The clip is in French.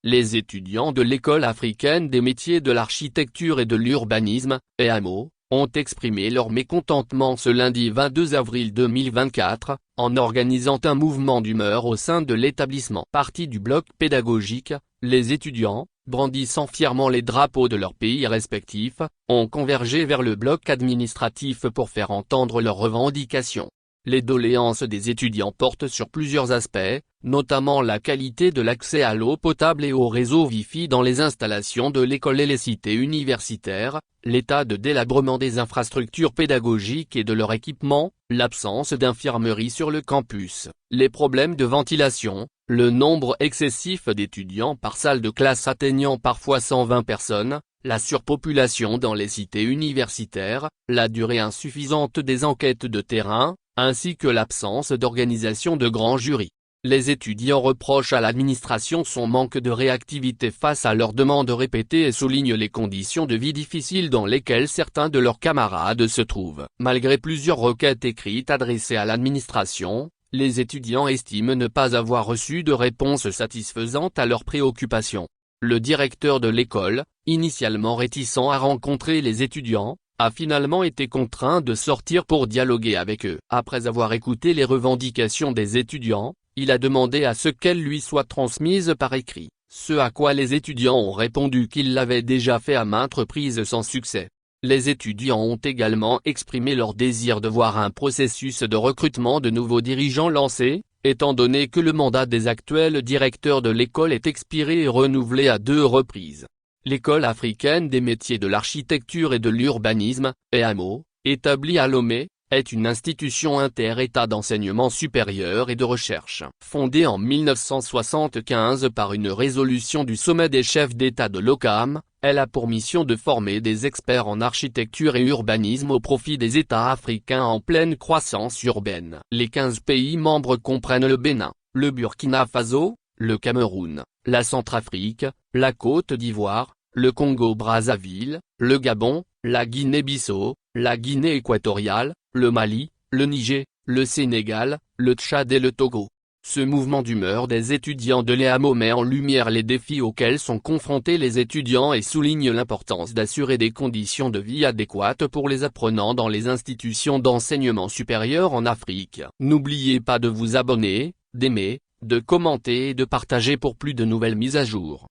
Les étudiants de l'École africaine des métiers de l'architecture et de l'urbanisme, EAMO, ont exprimé leur mécontentement ce lundi 22 avril 2024, en organisant un mouvement d'humeur au sein de l'établissement. Partis du bloc pédagogique, les étudiants, brandissant fièrement les drapeaux de leurs pays respectifs, ont convergé vers le bloc administratif pour faire entendre leurs revendications. Les doléances des étudiants portent sur plusieurs aspects, notamment la qualité de l'accès à l'eau potable et au réseau Wi-Fi dans les installations de l'école et les cités universitaires, l'état de délabrement des infrastructures pédagogiques et de leur équipement, l'absence d'infirmerie sur le campus, les problèmes de ventilation, le nombre excessif d'étudiants par salle de classe atteignant parfois 120 personnes, la surpopulation dans les cités universitaires, la durée insuffisante des enquêtes de terrain, ainsi que l'absence d'organisation de grands jurys. Les étudiants reprochent à l'administration son manque de réactivité face à leurs demandes répétées et soulignent les conditions de vie difficiles dans lesquelles certains de leurs camarades se trouvent. Malgré plusieurs requêtes écrites adressées à l'administration, les étudiants estiment ne pas avoir reçu de réponse satisfaisante à leurs préoccupations. Le directeur de l'école, initialement réticent à rencontrer les étudiants, a finalement été contraint de sortir pour dialoguer avec eux. Après avoir écouté les revendications des étudiants, il a demandé à ce qu'elles lui soient transmises par écrit, ce à quoi les étudiants ont répondu qu'ils l'avaient déjà fait à maintes reprises sans succès. Les étudiants ont également exprimé leur désir de voir un processus de recrutement de nouveaux dirigeants lancé, étant donné que le mandat des actuels directeurs de l'école est expiré et renouvelé à 2 reprises. L'École africaine des métiers de l'architecture et de l'urbanisme, EAMO, établie à Lomé, est une institution inter-État d'enseignement supérieur et de recherche. Fondée en 1975 par une résolution du sommet des chefs d'État de l'OCAM, elle a pour mission de former des experts en architecture et urbanisme au profit des États africains en pleine croissance urbaine. Les 15 pays membres comprennent le Bénin, le Burkina Faso, le Cameroun, la Centrafrique, la Côte d'Ivoire, le Congo-Brazzaville, le Gabon, la Guinée-Bissau, la Guinée équatoriale, le Mali, le Niger, le Sénégal, le Tchad et le Togo. Ce mouvement d'humeur des étudiants de l'EAMO met en lumière les défis auxquels sont confrontés les étudiants et souligne l'importance d'assurer des conditions de vie adéquates pour les apprenants dans les institutions d'enseignement supérieur en Afrique. N'oubliez pas de vous abonner, d'aimer, de commenter et de partager pour plus de nouvelles mises à jour.